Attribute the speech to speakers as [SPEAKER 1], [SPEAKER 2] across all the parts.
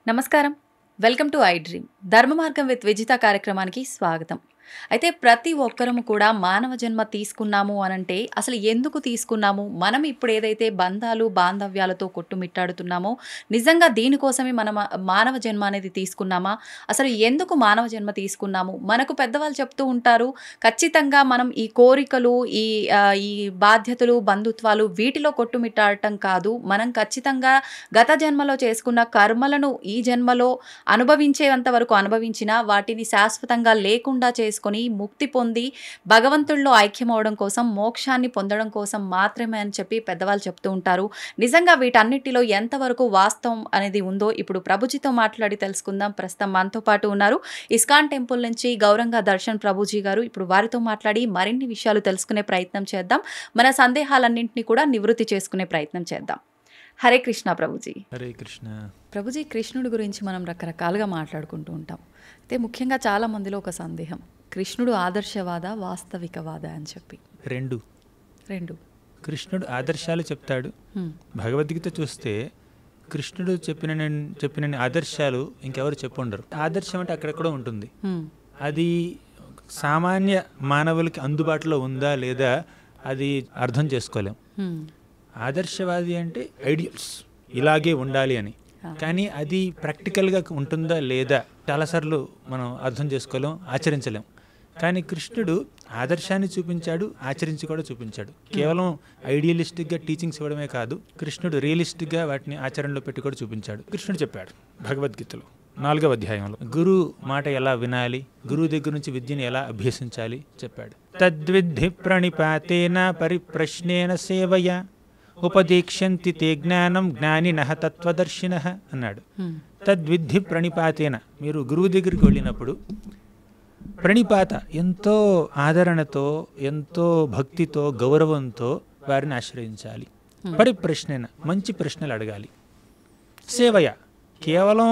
[SPEAKER 1] నమస్కారం. Welcome to I dream. ధర్మ మార్గం విత్ విజిత కార్యక్రమానికి స్వాగతం. అయితే ప్రతి ఒక్కరము కూడా మానవ జన్మ తీసుకున్నాము అనంటే అసలు ఎందుకు తీసుకున్నాము? మనం ఇప్పుడు ఏదైతే బంధాలు, బాంధవ్యాలతో కొట్టుమిట్టాడుతున్నామో నిజంగా దీనికోసమే మనం మానవ జన్మ అనేది తీసుకున్నామా? అసలు ఎందుకు మానవ జన్మ తీసుకున్నాము? మనకు పెద్దవాళ్ళు చెప్తూ ఉంటారు. ఖచ్చితంగా మనం ఈ కోరికలు, ఈ బాధ్యతలు, బంధుత్వాలు వీటిలో కొట్టుమిట్టాడటం కాదు. మనం ఖచ్చితంగా గత జన్మలో చేసుకున్న కర్మలను ఈ జన్మలో అనుభవించేంత వరకు అనుభవించినా వాటిని శాశ్వతంగా లేకుండా చేసుకొని ముక్తి పొంది భగవంతుడిలో ఐక్యమవడం కోసం, మోక్షాన్ని పొందడం కోసం మాత్రమే అని చెప్పి పెద్దవాళ్ళు చెప్తూ ఉంటారు. నిజంగా వీటన్నిటిలో ఎంతవరకు వాస్తవం అనేది ఉందో ఇప్పుడు ప్రభుజీతో మాట్లాడి తెలుసుకుందాం. ప్రస్తుతం మనతో పాటు ఉన్నారు ఇస్కాన్ టెంపుల్ నుంచి గౌరంగా దర్శన్ ప్రభుజీ గారు. ఇప్పుడు వారితో మాట్లాడి మరిన్ని విషయాలు తెలుసుకునే ప్రయత్నం చేద్దాం. మన సందేహాలన్నింటినీ కూడా నివృత్తి చేసుకునే ప్రయత్నం చేద్దాం. హరే కృష్ణ ప్రభుజీ.
[SPEAKER 2] హరే కృష్ణ.
[SPEAKER 1] ప్రభుజీ, కృష్ణుడి గురించి మనం రకరకాలుగా మాట్లాడుకుంటూ ఉంటాం. అయితే ముఖ్యంగా చాలా మందిలో ఒక సందేహం, కృష్ణుడు ఆదర్శవాద, వాస్తవికవాద అని చెప్పి. రెండు
[SPEAKER 2] కృష్ణుడు ఆదర్శాలు చెప్తాడు. భగవద్గీత చూస్తే కృష్ణుడు చెప్పిన ఆదర్శాలు ఇంకెవరు చెప్పుండరు. ఆదర్శం అంటే అక్కడెక్కడో ఉంటుంది. అది సామాన్య మానవులకి అందుబాటులో ఉందా లేదా అది అర్థం చేసుకోలేం. ఆదర్శవాది అంటే ఐడియల్స్, ఇలాగే ఉండాలి అని. కానీ అది ప్రాక్టికల్గా ఉంటుందా లేదా చాలాసార్లు మనం అర్థం చేసుకోలేం, ఆచరించలేం. కానీ కృష్ణుడు ఆదర్శాన్ని చూపించాడు, ఆచరించి కూడా చూపించాడు. కేవలం ఐడియలిస్టిక్గా టీచింగ్స్ ఇవ్వడమే కాదు, కృష్ణుడు రియలిస్టిక్గా వాటిని ఆచరణలో పెట్టి కూడా చూపించాడు. కృష్ణుడు చెప్పాడు భగవద్గీతలో 4వ అధ్యాయంలో గురువు మాట ఎలా వినాలి, గురువు దగ్గర నుంచి విద్యను ఎలా అభ్యసించాలి చెప్పాడు. తద్విద్ధి ప్రణిపాతేన పరిప్రశ్నేన సేవయ ఉపదీక్ష్యంతి తే జ్ఞానం జ్ఞానినః తత్వదర్శినః అన్నాడు. తద్విద్ధి ప్రణిపాతేన, మీరు గురువు దగ్గరికి వెళ్ళినప్పుడు ప్రణిపాత ఎంతో ఆదరణతో, ఎంతో భక్తితో, గౌరవంతో వారిని ఆశ్రయించాలి. పరిప్రశ్నేన, మంచి ప్రశ్నలు అడగాలి. సేవయ, కేవలం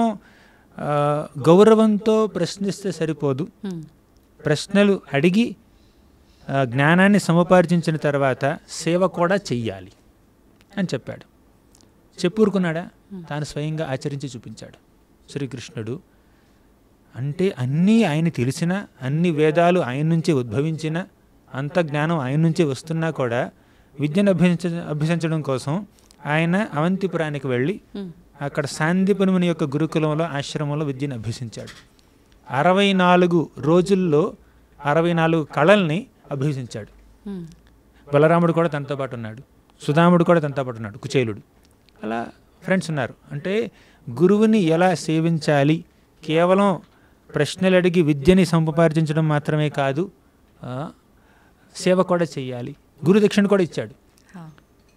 [SPEAKER 2] గౌరవంతో ప్రశ్నిస్తే సరిపోదు. ప్రశ్నలు అడిగి జ్ఞానాన్ని సముపార్జించిన తర్వాత సేవ కూడా చెయ్యాలి అని చెప్పాడు. చెప్పుకున్నాడా? తాను స్వయంగా ఆచరించి చూపించాడు శ్రీకృష్ణుడు. అంటే అన్నీ ఆయన తెలిసిన, అన్ని వేదాలు ఆయన నుంచే ఉద్భవించిన, అంత జ్ఞానం ఆయన నుంచే వస్తున్నా కూడా విద్యను అభ్యసించడం కోసం ఆయన అవంతిపురానికి వెళ్ళి అక్కడ సాందీపని యొక్క గురుకులంలో, ఆశ్రమంలో విద్యను అభ్యసించాడు. 64 రోజుల్లో 64 కళల్ని అభ్యసించాడు. బలరాముడు కూడా తనతో పాటు ఉన్నాడు, సుధాముడు కూడా తనతో పాటు ఉన్నాడు, కుచేలుడు. అలా ఫ్రెండ్స్ ఉన్నారు. అంటే గురువుని ఎలా సేవించాలి, కేవలం ప్రశ్నలు అడిగి విద్యని సముపార్జించడం మాత్రమే కాదు, సేవ కూడా చెయ్యాలి. గురుదక్షిణ కూడా ఇచ్చాడు.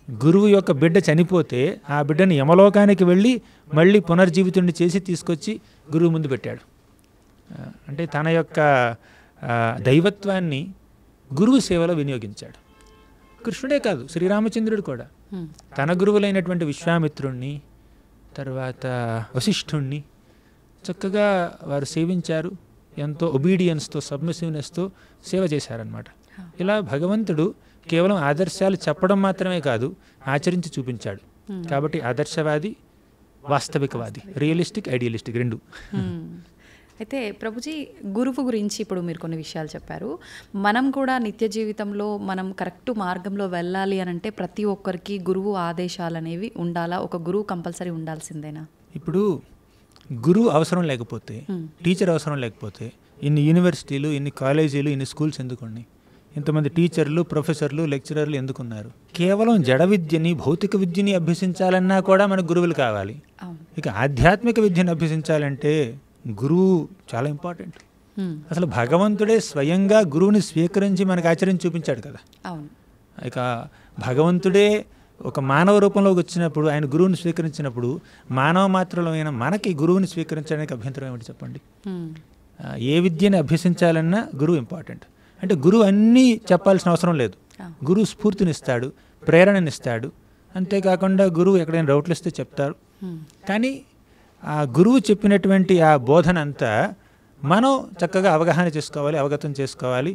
[SPEAKER 2] గురువు యొక్క బిడ్డ చనిపోతే ఆ బిడ్డని యమలోకానికి వెళ్ళి మళ్ళీ పునర్జీవితుడిని చేసి తీసుకొచ్చి గురువు ముందు పెట్టాడు. అంటే తన యొక్క దైవత్వాన్ని గురువు సేవలో వినియోగించాడు. కృష్ణుడే కాదు, శ్రీరామచంద్రుడు కూడా తన గురువులైనటువంటి విశ్వామిత్రుణ్ణి, తర్వాత వశిష్ఠుణ్ణి చక్కగా వారు సేవించారు. ఎంతో ఒబీడియన్స్తో, సబ్మిసివ్నెస్తో సేవ చేశారనమాట. ఇలా భగవంతుడు కేవలం ఆదర్శాలు చెప్పడం మాత్రమే కాదు, ఆచరించి చూపించాడు. కాబట్టి ఆదర్శవాది, వాస్తవికవాది, రియలిస్టిక్, ఐడియలిస్టిక్ రెండు.
[SPEAKER 1] అయితే ప్రభుజీ, గురువు గురించి ఇప్పుడు మీరు కొన్ని విషయాలు చెప్పారు. మనం కూడా నిత్య జీవితంలో మనం కరెక్ట్ మార్గంలో వెళ్ళాలి అని అంటే ప్రతి ఒక్కరికి గురువు ఆదేశాలు అనేవి ఉండాలా? ఒక గురువు కంపల్సరీ ఉండాల్సిందేనా?
[SPEAKER 2] ఇప్పుడు గురువు అవసరం లేకపోతే, టీచర్ అవసరం లేకపోతే ఇన్ని యూనివర్సిటీలు, ఇన్ని కాలేజీలు, ఇన్ని స్కూల్స్ ఎందుకున్నాయి? ఇంతమంది టీచర్లు, ప్రొఫెసర్లు, లెక్చరర్లు ఎందుకున్నారు? కేవలం జడ విద్యని, భౌతిక విద్యని అభ్యసించాలన్నా కూడా మనకు గురువులు కావాలి. ఇక ఆధ్యాత్మిక విద్యను అభ్యసించాలంటే గురువు చాలా ఇంపార్టెంట్. అసలు భగవంతుడే స్వయంగా గురువుని స్వీకరించి మనకు ఆచరించి చూపించాడు కదా. ఇక భగవంతుడే ఒక మానవ రూపంలోకి వచ్చినప్పుడు, ఆయన గురువుని స్వీకరించినప్పుడు మానవ మాత్రమైన మనకి గురువుని స్వీకరించడానికి అభ్యంతరం ఏమిటి చెప్పండి? ఏ విద్యని అభ్యసించాలన్నా గురువు ఇంపార్టెంట్. అంటే గురువు అన్నీ చెప్పాల్సిన అవసరం లేదు. గురువు స్ఫూర్తినిస్తాడు, ప్రేరణనిస్తాడు. అంతేకాకుండా గురువు ఎక్కడైనా డౌట్లు ఇస్తే చెప్తారు. కానీ ఆ గురువు చెప్పినటువంటి ఆ బోధన అంతా మనం చక్కగా అవగాహన చేసుకోవాలి, అవగతం చేసుకోవాలి,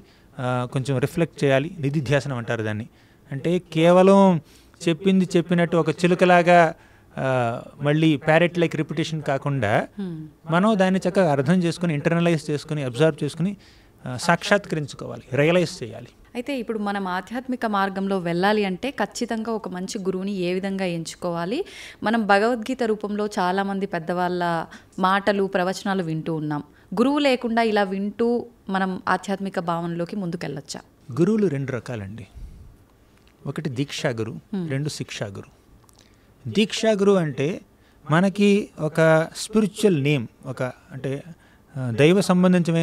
[SPEAKER 2] కొంచెం రిఫ్లెక్ట్ చేయాలి. నిధిధ్యాసనం అంటారు దాన్ని. అంటే కేవలం చెప్పినట్టు ఒక చిలుకలాగా మళ్ళీ ప్యారెట్ లైక్ రిపిటేషన్ కాకుండా మనం దాన్ని చక్కగా అర్థం చేసుకుని ఇంటర్నలైజ్ చేసుకుని అబ్జర్వ్ చేసుకుని సాక్షాత్కరించుకోవాలి, రియలైజ్ చేయాలి.
[SPEAKER 1] అయితే ఇప్పుడు మనం ఆధ్యాత్మిక మార్గంలో వెళ్ళాలి అంటే ఖచ్చితంగా ఒక మంచి గురువుని ఏ విధంగా ఎంచుకోవాలి? మనం భగవద్గీత రూపంలో చాలామంది పెద్దవాళ్ళ మాటలు ప్రవచనాలు వింటూ ఉన్నాం. గురువు లేకుండా ఇలా వింటూ మనం ఆధ్యాత్మిక భావనలోకి ముందుకెళ్ళొచ్చా?
[SPEAKER 2] గురువులు 2 రకాలండి. ఒకటి దీక్షా గురు, 2 శిక్షా గురు. దీక్షా గురు అంటే మనకి ఒక స్పిరిచువల్ నేమ్, ఒక అంటే దైవ సంబంధించిన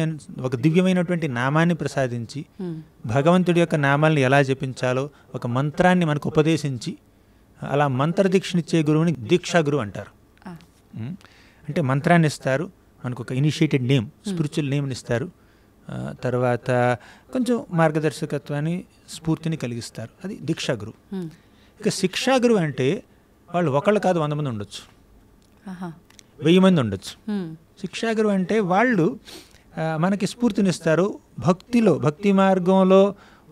[SPEAKER 2] ఒక దివ్యమైనటువంటి నామాన్ని ప్రసాదించి భగవంతుడి యొక్క నామాల్ని ఎలా జపించాలో ఒక మంత్రాన్ని మనకు ఉపదేశించి అలా మంత్ర దీక్షనిచ్చే గురువుని దీక్షా గురువు అంటారు. అంటే మంత్రాన్ని ఇస్తారు, మనకు ఒక ఇనిషియేటెడ్ నేమ్, స్పిరిచువల్ నేమ్ని ఇస్తారు, తర్వాత కొంచెం మార్గదర్శకత్వాన్ని స్ఫూర్తిని కలిగిస్తారు. అది దీక్షా గురువు. ఇక శిక్షా గురువు అంటే వాళ్ళు ఒకళ్ళు కాదు 100 మంది ఉండొచ్చు, 1000 మంది ఉండొచ్చు. శిక్షాగురు అంటే వాళ్ళు మనకి స్ఫూర్తినిస్తారు. భక్తిలో, భక్తి మార్గంలో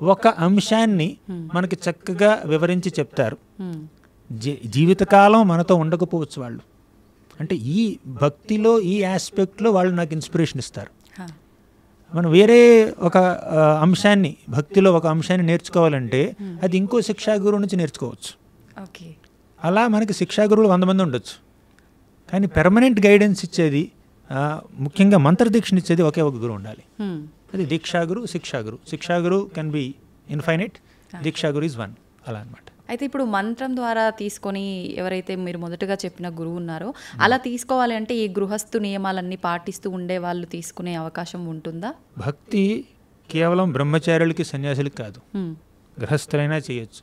[SPEAKER 2] ఒక అంశాన్ని మనకి చక్కగా వివరించి చెప్తారు. జీవితకాలం మనతో ఉండకపోవచ్చు వాళ్ళు, అంటే ఈ భక్తిలో ఈ ఆస్పెక్ట్లో వాళ్ళు నాకు ఇన్స్పిరేషన్ ఇస్తారు. మనం వేరే ఒక అంశాన్ని, భక్తిలో ఒక అంశాన్ని నేర్చుకోవాలంటే అది ఇంకో శిక్షాగురువు నుంచి నేర్చుకోవచ్చు. అలా మనకి శిక్షాగురువులు 100 మంది ఉండొచ్చు, కానీ పెర్మనెంట్ గైడెన్స్ ఇచ్చేది, ముఖ్యంగా మంత్రదీక్షను ఇచ్చేది ఒకే ఒక గురువు ఉండాలి. అది దీక్షాగురు, శిక్షాగురు. శిక్షాగురు కెన్ బి ఇన్ఫైనైట్, దీక్షాగురు ఈజ్ 1, అలా అనమాట.
[SPEAKER 1] అయితే ఇప్పుడు మంత్రం ద్వారా తీసుకొని ఎవరైతే మీరు మొదటగా చెప్పిన గురువు ఉన్నారో అలా తీసుకోవాలి అంటే ఈ గృహస్థు నియమాలన్నీ పాటిస్తూ ఉండే వాళ్ళు తీసుకునే అవకాశం ఉంటుందా?
[SPEAKER 2] భక్తి కేవలం బ్రహ్మచారులకి, సన్యాసులకి కాదు, గృహస్థులైనా చేయొచ్చు.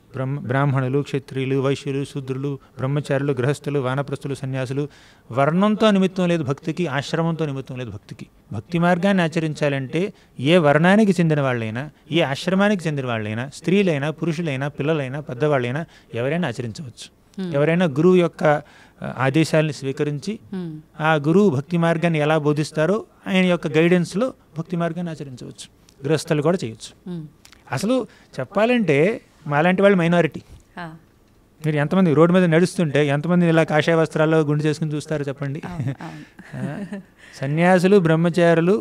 [SPEAKER 2] బ్రాహ్మణులు, క్షత్రియులు, వైశ్యులు, శూద్రులు, బ్రహ్మచారులు, గృహస్థులు, వానప్రస్థులు, సన్యాసులు. వర్ణంతో నిమిత్తం లేదు భక్తికి, ఆశ్రమంతో నిమిత్తం లేదు భక్తికి. భక్తి మార్గాన్ని ఆచరించాలంటే ఏ వర్ణానికి చెందిన వాళ్ళైనా, ఏ ఆశ్రమానికి చెందిన వాళ్ళైనా, స్త్రీలైనా, పురుషులైనా, పిల్లలైనా, పెద్దవాళ్ళైనా ఎవరైనా ఆచరించవచ్చు. ఎవరైనా గురువు యొక్క ఆదేశాలని స్వీకరించి ఆ గురువు భక్తి మార్గాన్ని ఎలా బోధిస్తారో ఆయన యొక్క గైడెన్స్లో భక్తి మార్గాన్ని ఆచరించవచ్చు. గృహస్థులు కూడా చేయొచ్చు. అసలు చెప్పాలంటే మాలాంటి వాళ్ళు మైనారిటీ. మీరు ఎంతమంది రోడ్డు మీద నడుస్తుంటే ఎంతమంది ఇలా కాషాయ వస్త్రాల్లో గుండు చేసుకుని చూస్తారో చెప్పండి. సన్యాసులు, బ్రహ్మచారులు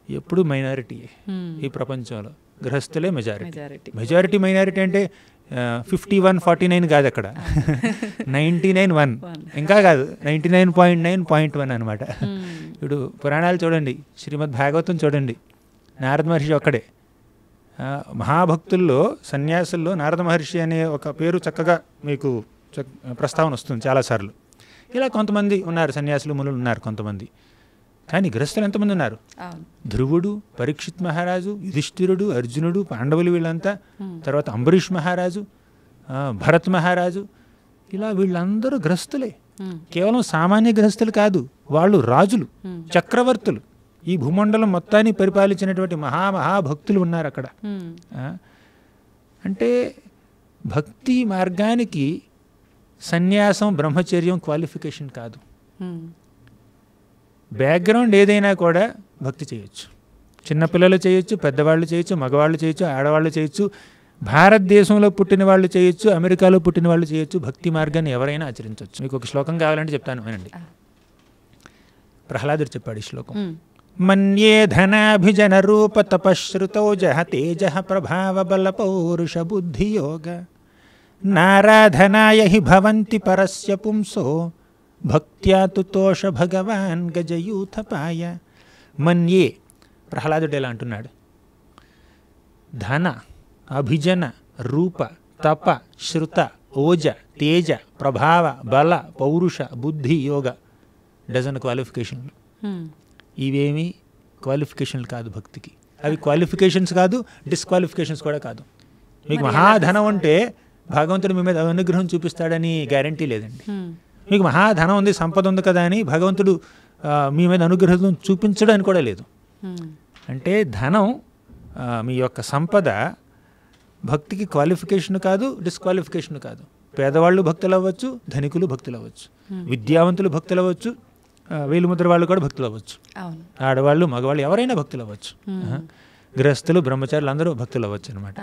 [SPEAKER 2] ఎప్పుడు మైనారిటీ ఈ ప్రపంచంలో. గృహస్థులే మెజారిటీ. మైనారిటీ అంటే 51-49 కాదు, అక్కడ 99-1 ఇంకా కాదు, 99.9.1 అనమాట. ఇప్పుడు పురాణాలు చూడండి, శ్రీమద్ భాగవతం చూడండి, నారద మహర్షి ఒక్కడే. మహాభక్తుల్లో, సన్యాసుల్లో నారద మహర్షి అనే ఒక పేరు చక్కగా మీకు ప్రస్తావన వస్తుంది చాలాసార్లు. ఇలా కొంతమంది ఉన్నారు, సన్యాసులు, మునులు ఉన్నారు కొంతమంది. కానీ గృహస్థులు ఎంతమంది ఉన్నారు? ధ్రువుడు, పరీక్షిత్ మహారాజు, యుధిష్ఠిరుడు, అర్జునుడు, పాండవులు, వీళ్ళంతా. తర్వాత అంబరీష్ మహారాజు, భరత్ మహారాజు, ఇలా వీళ్ళందరూ గృహస్థులే. కేవలం సామాన్య గృహస్థులు కాదు, వాళ్ళు రాజులు, చక్రవర్తులు, ఈ భూమండలం మొత్తాన్ని పరిపాలించినటువంటి మహాభక్తులు ఉన్నారు అక్కడ. అంటే భక్తి మార్గానికి సన్యాసం, బ్రహ్మచర్యం క్వాలిఫికేషన్ కాదు. బ్యాక్గ్రౌండ్ ఏదైనా కూడా భక్తి చేయొచ్చు. చిన్నపిల్లలు చేయొచ్చు, పెద్దవాళ్ళు చేయొచ్చు, మగవాళ్ళు చేయొచ్చు, ఆడవాళ్ళు చేయొచ్చు, భారతదేశంలో పుట్టిన వాళ్ళు చేయొచ్చు, అమెరికాలో పుట్టిన వాళ్ళు చేయొచ్చు. భక్తి మార్గాన్ని ఎవరైనా ఆచరించవచ్చు. మీకు ఒక శ్లోకం కావాలంటే చెప్తాను, వినండి. ప్రహ్లాదుడు చెప్పాడు ఈ శ్లోకం. మన్యే ధనాభిజన రూప తపశ్రుతో జహ తేజ ప్రభావ బల పౌరుష బుద్ధి యోగ నారాధనాయ హి భవంతి పరస్య పుంసో భక్త్యా తుతోష భగవాన్ గజయూథపాయ. మన్యే, ప్రహ్లాదుడు ఎలా అంటున్నాడు, ధన, అభిజన, రూప, తప, శ్రుత, ఓజ, తేజ, ప్రభావ, బల, పౌరుష, బుద్ధి, యోగ. డజన్ క్వాలిఫికేషన్లు. ఇవేమీ క్వాలిఫికేషన్లు కాదు భక్తికి. అవి క్వాలిఫికేషన్స్ కాదు, డిస్క్వాలిఫికేషన్స్ కూడా కాదు. మీకు మహాధనం ఉంటే భగవంతుడు మీ మీద అనుగ్రహం చూపిస్తాడని గ్యారంటీ లేదండి. మీకు మహాధనం ఉంది, సంపద ఉంది కదా అని భగవంతుడు మీ మీద అనుగ్రహం చూపించడానికి కూడా లేదు. అంటే ధనం, మీ యొక్క సంపద భక్తికి క్వాలిఫికేషన్ కాదు, డిస్క్వాలిఫికేషన్ కాదు. పేదవాళ్ళు భక్తులు అవ్వచ్చు, ధనికులు భక్తులు అవ్వచ్చు, విద్యావంతులు భక్తులు అవ్వచ్చు, వేలుముద్ర వాళ్ళు కూడా భక్తులు అవ్వచ్చు, ఆడవాళ్ళు, మగవాళ్ళు ఎవరైనా భక్తులు అవ్వచ్చు. గృహస్థులు, బ్రహ్మచారులు అందరూ భక్తులు అవ్వచ్చు అనమాట.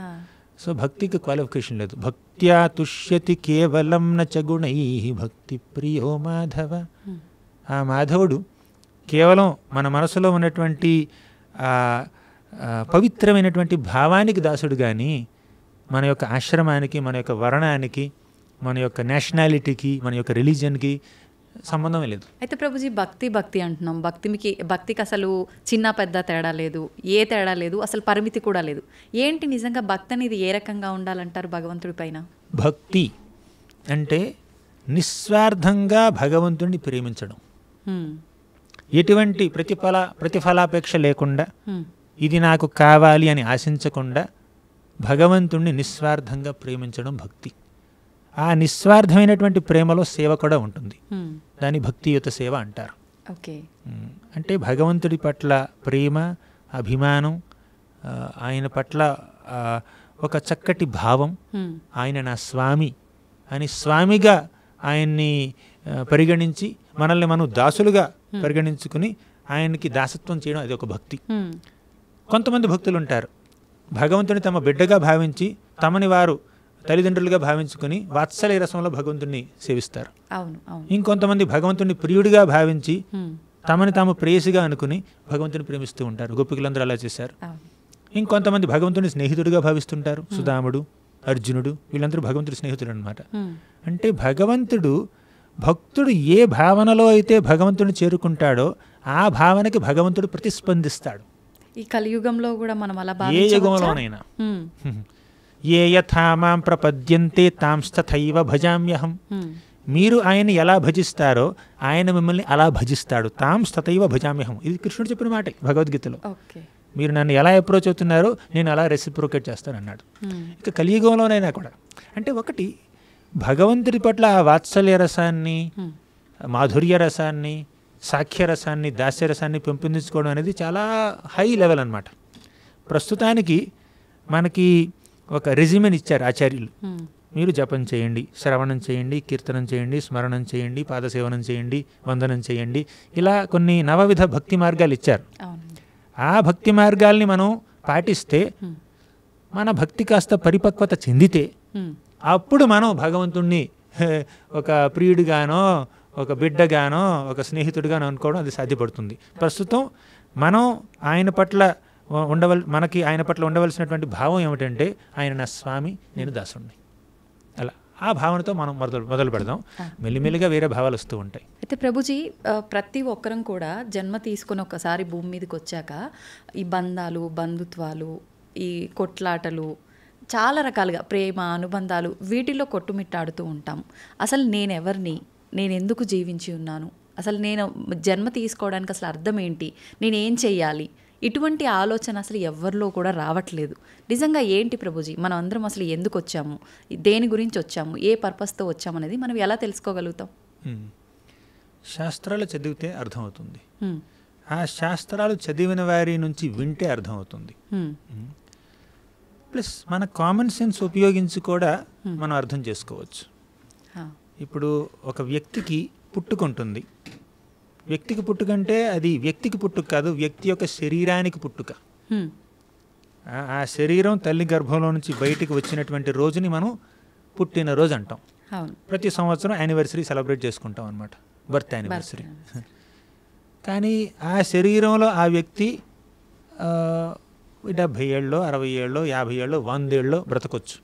[SPEAKER 2] సో భక్తికి క్వాలిఫికేషన్ లేదు. భక్త్యా తుష్యతి కేవలం నచ గుణై భక్తి ప్రియో మాధవ. ఆ మాధవుడు కేవలం మన మనసులో ఉన్నటువంటి పవిత్రమైనటువంటి భావానికి దాసుడు కానీ మన యొక్క ఆశ్రమానికి, మన యొక్క వర్ణానికి, మన యొక్క నేషనాలిటీకి, మన యొక్క రిలీజియన్కి సంబంధమే లేదు.
[SPEAKER 1] అయితే ప్రభుజీ భక్తి అంటున్నాం. భక్తికి అసలు చిన్న పెద్ద తేడా లేదు, ఏ తేడా లేదు, అసలు పరిమితి కూడా లేదు. ఏంటి నిజంగా భక్తి అనేది ఏ రకంగా ఉండాలంటారు భగవంతుడి పైన?
[SPEAKER 2] భక్తి అంటే నిస్వార్థంగా భగవంతుడిని ప్రేమించడం, ఎటువంటి ప్రతిఫలాపేక్ష లేకుండా, ఇది నాకు కావాలి అని ఆశించకుండా భగవంతుణ్ణి నిస్వార్థంగా ప్రేమించడం భక్తి. ఆ నిస్వార్థమైనటువంటి ప్రేమలో సేవ కూడా ఉంటుంది. దాన్ని భక్తియుత సేవ అంటారు. అంటే భగవంతుడి పట్ల ప్రేమ, అభిమానం, ఆయన పట్ల ఒక చక్కటి భావం, ఆయన నా స్వామి అని స్వామిగా ఆయన్ని పరిగణించి మనల్ని మనం దాసులుగా పరిగణించుకుని ఆయనకి దాసత్వం చేయడం, అది ఒక భక్తి. కొంతమంది భక్తులు ఉంటారు, భగవంతుని తమ బిడ్డగా భావించి తమని వారు తల్లిదండ్రులుగా భావించుకుని వాత్సల్య రసంలో భగవంతుడిని సేవిస్తారు. ఇంకొంతమంది భగవంతుడిని ప్రియుడిగా భావించి తమని తాము ప్రేయసిగా అనుకుని భగవంతుని ప్రేమిస్తూ ఉంటారు. గోపికలందరూ అలా చేశారు. ఇంకొంతమంది భగవంతుని స్నేహితుడిగా భావిస్తుంటారు. సుదాముడు, అర్జునుడు, వీళ్ళందరూ భగవంతుడి స్నేహితుడు అనమాట. అంటే భక్తుడు ఏ భావనలో అయితే భగవంతుడిని చేరుకుంటాడో ఆ భావనకి భగవంతుడు ప్రతిస్పందిస్తాడు.
[SPEAKER 1] ఈ కలియుగంలో కూడా మనం అలా
[SPEAKER 2] ఏ యుగంలోనైనా ఏ యథా మాం ప్రపద్యంతే తాంస్తథైవ భజామ్యహం. మీరు ఆయన ఎలా భజిస్తారో ఆయన మిమ్మల్ని అలా భజిస్తాడు. తాంస్తథైవ భజామ్యహం, ఇది కృష్ణుడు చెప్పిన మాట భగవద్గీతలో. మీరు నన్ను ఎలా అప్రోచ్ అవుతున్నారో నేను అలా రెసిప్రోకేట్ చేస్తాను అన్నాడు. ఇక కలియుగంలోనైనా కూడా అంటే ఒకటి భగవంతుడి పట్ల ఆ వాత్సల్య రసాన్ని, మాధుర్య రసాన్ని, సాఖ్యరసాన్ని, దాస్యరసాన్ని పెంపొందించుకోవడం అనేది చాలా హై లెవెల్ అన్నమాట. ప్రస్తుతానికి మనకి ఒక రెజిమెన్ ఇచ్చారు ఆచార్యులు. మీరు జపం చేయండి, శ్రవణం చేయండి, కీర్తనం చేయండి, స్మరణం చేయండి, పాదసేవనం చేయండి, వందనం చేయండి, ఇలా కొన్ని నవవిధ భక్తి మార్గాలు ఇచ్చారు. ఆ భక్తి మార్గాల్ని మనం పాటిస్తే, మన భక్తి కాస్త పరిపక్వత చెందితే అప్పుడు మనం భగవంతుణ్ణి ఒక ప్రియుడిగానో, ఒక బిడ్డగానో, ఒక స్నేహితుడిగానో అనుకోవడం అది సాధ్యపడుతుంది. ప్రస్తుతం మనం ఆయన పట్ల మనకి ఆయన పట్ల ఉండవలసినటువంటి భావం ఏమిటంటే ఆయన నా స్వామి, నేను దాసుడిని. అలా ఆ భావనతో మనం మొదలు పెడదాం. మెల్లిమెల్లిగా వేరే భావాలు వస్తూ ఉంటాయి.
[SPEAKER 1] అయితే ప్రభుజీ, ప్రతి ఒక్కరం కూడా జన్మ తీసుకుని ఒకసారి భూమి మీదకి వచ్చాక ఈ బంధాలు, బంధుత్వాలు, ఈ కొట్లాటలు, చాలా రకాలుగా ప్రేమ, అనుబంధాలు, వీటిల్లో కొట్టుమిట్టాడుతూ ఉంటాం. అసలు నేనెవరిని, నేను ఎందుకు జీవించి ఉన్నాను, అసలు నేను జన్మ తీసుకోవడానికి అసలు అర్థం ఏంటి, నేనేం చెయ్యాలి, ఇటువంటి ఆలోచన అసలు ఎవరిలో కూడా రావట్లేదు. నిజంగా ఏంటి ప్రభుజీ, మనం అందరం అసలు ఎందుకు వచ్చాము, దేని గురించి వచ్చాము, ఏ పర్పస్తో వచ్చాము అనేది మనం ఎలా తెలుసుకోగలుగుతాం?
[SPEAKER 2] శాస్త్రాలు చదివితే అర్థమవుతుంది. ఆ శాస్త్రాలు చదివిన వారి నుంచి వింటే అర్థమవుతుంది. ప్లస్ మన కామన్ సెన్స్ ఉపయోగించి కూడా మనం అర్థం చేసుకోవచ్చు. ఇప్పుడు ఒక వ్యక్తికి పుట్టుకుంటుంది. వ్యక్తికి పుట్టుకంటే అది వ్యక్తికి పుట్టుక కాదు, వ్యక్తి యొక్క శరీరానికి పుట్టుక. ఆ శరీరం తల్లి గర్భంలో నుంచి బయటికి వచ్చినటువంటి రోజుని మనం పుట్టినరోజు అంటాం. ప్రతి సంవత్సరం యానివర్సరీ సెలబ్రేట్ చేసుకుంటాం అన్నమాట, బర్త్ యానివర్సరీ. కానీ ఆ శరీరంలో ఆ వ్యక్తి 70 ఏళ్ళలో, 60 ఏళ్ళలో, 50 ఏళ్ళలో, 100 ఏళ్ళలో బ్రతకొచ్చు.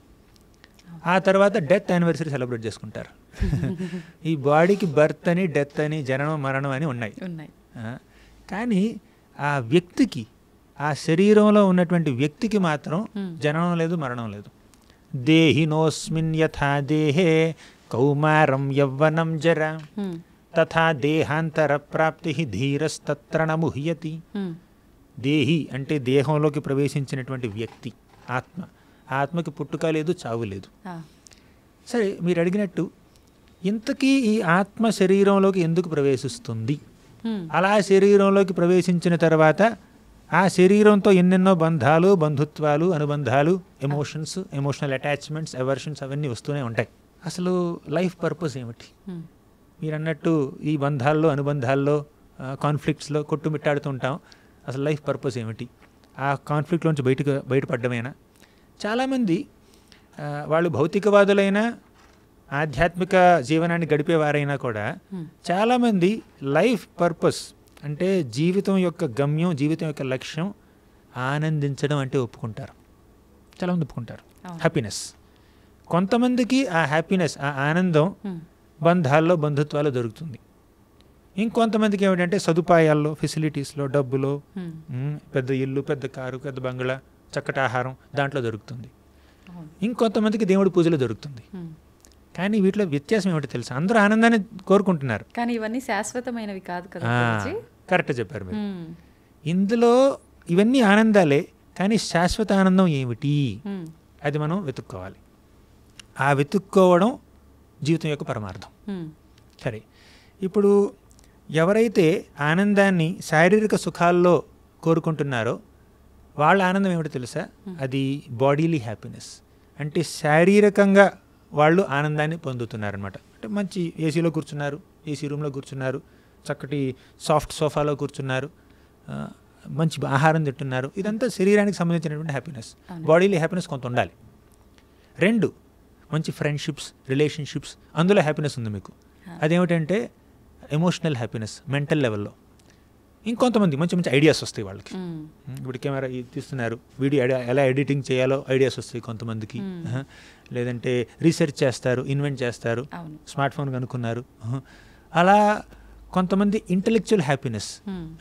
[SPEAKER 2] ఆ తర్వాత డెత్ యానివర్సరీ సెలబ్రేట్ చేసుకుంటారు. ఈ బాడీకి బర్త్ అని, డెత్ అని, జననం, మరణం అని ఉన్నాయి. కానీ ఆ వ్యక్తికి, ఆ శరీరంలో ఉన్నటువంటి వ్యక్తికి మాత్రం జననం లేదు, మరణం లేదు. దేహినోస్మిన్ యథా దేహే కౌమారం యవ్వనం జరా తథా దేహాంతర ప్రాప్తి ధీరస్తత్ర న ముహ్యతి. దేహి అంటే దేహంలోకి ప్రవేశించినటువంటి వ్యక్తి, ఆత్మ. ఆత్మకి పుట్టుక లేదు, చావు లేదు. సరే, మీరు అడిగినట్టు ఇంతకీ ఈ ఆత్మ శరీరంలోకి ఎందుకు ప్రవేశిస్తుంది? అలా శరీరంలోకి ప్రవేశించిన తర్వాత ఆ శరీరంతో ఎన్నెన్నో బంధాలు, బంధుత్వాలు, అనుబంధాలు, ఎమోషన్స్, ఎమోషనల్ అటాచ్మెంట్స్, ఎవర్షన్స్ అవన్నీ వస్తూనే ఉంటాయి. అసలు లైఫ్ పర్పస్ ఏమిటి? మీరు అన్నట్టు ఈ బంధాల్లో, అనుబంధాల్లో, కాన్ఫ్లిక్ట్స్లో కొట్టుమిట్టాడుతూ ఉంటాం. అసలు లైఫ్ పర్పస్ ఏమిటి? ఆ కాన్ఫ్లిక్ట్లోంచి బయటపడ్డమేనా? చాలామంది వాళ్ళు భౌతికవాదులైనా ఆధ్యాత్మిక జీవనాన్ని గడిపేవారైనా కూడా చాలామంది లైఫ్ పర్పస్ అంటే జీవితం యొక్క గమ్యం, జీవితం యొక్క లక్ష్యం ఆనందించడం అంటే ఒప్పుకుంటారు. చాలామంది ఒప్పుకుంటారు హ్యాపీనెస్. కొంతమందికి ఆ హ్యాపీనెస్, ఆ ఆనందం బంధాల్లో, బంధుత్వాల్లో దొరుకుతుంది. ఇంకొంతమందికి ఏమిటంటే సదుపాయాల్లో, ఫెసిలిటీస్లో, డబ్బులో, పెద్ద ఇల్లు, పెద్ద కారు, పెద్ద బంగ్లా, చక్కటి ఆహారం దాంట్లో దొరుకుతుంది. ఇంకొంతమందికి దేవుడి పూజలో దొరుకుతుంది. కానీ వీటిలో వ్యత్యాసం ఏమిటో తెలుసా? అందరూ ఆనందాన్ని కోరుకుంటున్నారు,
[SPEAKER 1] కానీ ఇవన్నీ శాశ్వతమైనవి కాదు కదా.
[SPEAKER 2] కరెక్ట్ చెప్పారు మీరు. ఇందులో ఇవన్నీ ఆనందాలే, కానీ శాశ్వత ఆనందం ఏమిటి అది మనం వెతుక్కోవాలి. ఆ వెతుక్కోవడం జీవితం యొక్క పరమార్థం. సరే, ఇప్పుడు ఎవరైతే ఆనందాన్ని శారీరక సుఖాల్లో కోరుకుంటున్నారో వాళ్ళ ఆనందం ఏమిటో తెలుసా? అది బాడీలీ హ్యాపీనెస్. అంటే శారీరకంగా వాళ్ళు ఆనందాన్ని పొందుతున్నారనమాట. అంటే మంచి ఏసీలో కూర్చున్నారు, ఏసీ రూమ్లో కూర్చున్నారు, చక్కటి సాఫ్ట్ సోఫాలో కూర్చున్నారు, మంచి ఆహారం తింటున్నారు. ఇదంతా శరీరానికి సంబంధించినటువంటి హ్యాపీనెస్. బాడీలీ హ్యాపీనెస్ కొంత ఉండాలి. 2 మంచి ఫ్రెండ్షిప్స్, రిలేషన్షిప్స్, అందులో హ్యాపీనెస్ ఉంది మీకు. అదేమిటంటే ఎమోషనల్ హ్యాపీనెస్, మెంటల్ లెవెల్లో. ఇంకొంతమంది మంచి మంచి ఐడియాస్ వస్తాయి వాళ్ళకి. ఇప్పుడు కెమెరా తీస్తున్నారు, వీడియో ఎలా ఎడిటింగ్ చేయాలో ఐడియాస్ వస్తాయి కొంతమందికి. లేదంటే రీసెర్చ్ చేస్తారు, ఇన్వెంట్ చేస్తారు, స్మార్ట్ ఫోన్ కనుక్కున్నారు. అలా కొంతమంది ఇంటలెక్చువల్ హ్యాపీనెస్,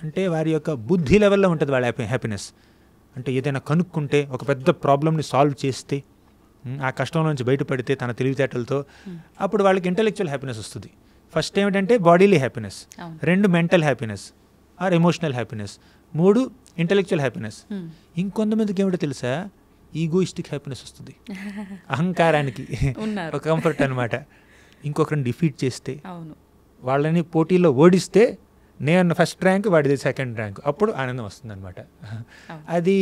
[SPEAKER 2] అంటే వారి యొక్క బుద్ధి లెవెల్లో ఉంటుంది వాళ్ళ హ్యాపీనెస్. అంటే ఏదైనా కనుక్కుంటే, ఒక పెద్ద ప్రాబ్లమ్ని సాల్వ్ చేస్తే, ఆ కష్టంలో నుంచి బయటపడితే తన తెలివితేటలతో, అప్పుడు వాళ్ళకి ఇంటలెక్చువల్ హ్యాపీనెస్ వస్తుంది. ఫస్ట్ ఏమిటంటే bodily happiness, 2 mental happiness or emotional happiness, 3 intellectual happiness. ఇంకొంతమందికి ఏమిటో తెలుసా? ఈగోయిస్టిక్ హ్యాపీనెస్ వస్తుంది. అహంకారానికి ఒక కంఫర్ట్ అనమాట. ఇంకొకరిని డిఫీట్ చేస్తే, వాళ్ళని పోటీలో ఓడిస్తే, నేను ఫస్ట్ ర్యాంక్, వాడిది సెకండ్ ర్యాంక్, అప్పుడు ఆనందం వస్తుంది అనమాట. అది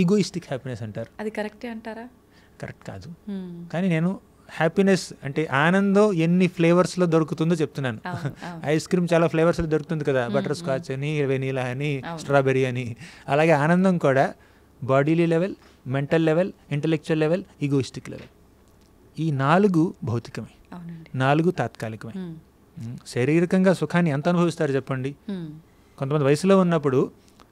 [SPEAKER 2] ఈగోయిస్టిక్ హ్యాపీనెస్ అంటారు.
[SPEAKER 1] అది కరెక్టే అంటారా?
[SPEAKER 2] కరెక్ట్ కాదు. కానీ నేను హ్యాపీనెస్ అంటే ఆనందం ఎన్ని ఫ్లేవర్స్లో దొరుకుతుందో చెప్తున్నాను. ఐస్ క్రీమ్ చాలా ఫ్లేవర్స్లో దొరుకుతుంది కదా, బటర్ స్కాచ్ అని, వెనీలా అని, స్ట్రాబెర్రీ అని. అలాగే ఆనందం కూడా bodily level, mental level, intellectual level, egoistic level. ఈ 4 భౌతికమే, 4 తాత్కాలికమే. శారీరకంగా సుఖాన్ని ఎంత అనుభవిస్తారు చెప్పండి? కొంతమంది వయసులో ఉన్నప్పుడు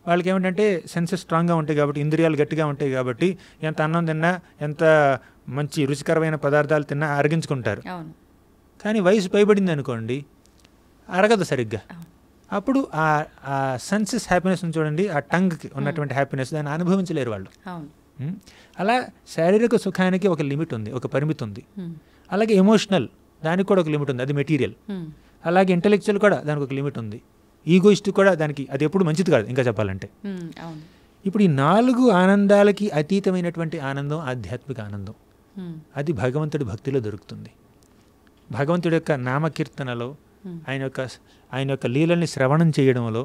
[SPEAKER 2] వాళ్ళకి ఏమిటంటే సెన్సెస్ స్ట్రాంగ్గా ఉంటాయి కాబట్టి, ఇంద్రియాలు గట్టిగా ఉంటాయి కాబట్టి, ఎంత అన్నం తిన్నా, ఎంత మంచి రుచికరమైన పదార్థాలు తిన్నా అరగించుకుంటారు. కానీ వయసు పైబడింది అనుకోండి, అరగదు సరిగ్గా. అప్పుడు ఆ సెన్సెస్ హ్యాపీనెస్ చూడండి, ఆ టంగ్కి ఉన్నటువంటి హ్యాపీనెస్, దాన్ని అనుభవించలేరు వాళ్ళు. అలా శారీరక సుఖానికి ఒక లిమిట్ ఉంది, ఒక పరిమితి ఉంది. అలాగే ఎమోషనల్, దానికి కూడా ఒక లిమిట్ ఉంది, అది మెటీరియల్. అలాగే ఇంటలెక్చువల్ కూడా దానికి ఒక లిమిట్ ఉంది. ఈగోయిస్ట్ కూడా దానికి, అది ఎప్పుడు మంచిది కాదు ఇంకా చెప్పాలంటే. ఇప్పుడు ఈ 4 ఆనందాలకి అతీతమైనటువంటి ఆనందం ఆధ్యాత్మిక ఆనందం. అది భగవంతుడి భక్తిలో దొరుకుతుంది. భగవంతుడి యొక్క నామకీర్తనలో, ఆయన యొక్క లీలల్ని శ్రవణం చేయడంలో,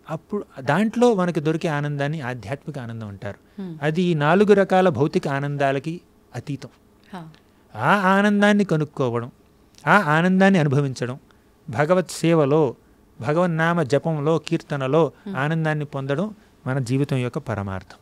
[SPEAKER 2] అప్పుడు దాంట్లో మనకు దొరికే ఆనందాన్ని ఆధ్యాత్మిక ఆనందం అంటారు. అది ఈ 4 రకాల భౌతిక ఆనందాలకి అతీతం. ఆ ఆనందాన్ని కనుక్కోవడం, ఆ ఆనందాన్ని అనుభవించడం, భగవత్ సేవలో, భగవన్నామ జపంలో, కీర్తనలో ఆనందాన్ని పొందడం మన జీవితం యొక్క పరమార్థం.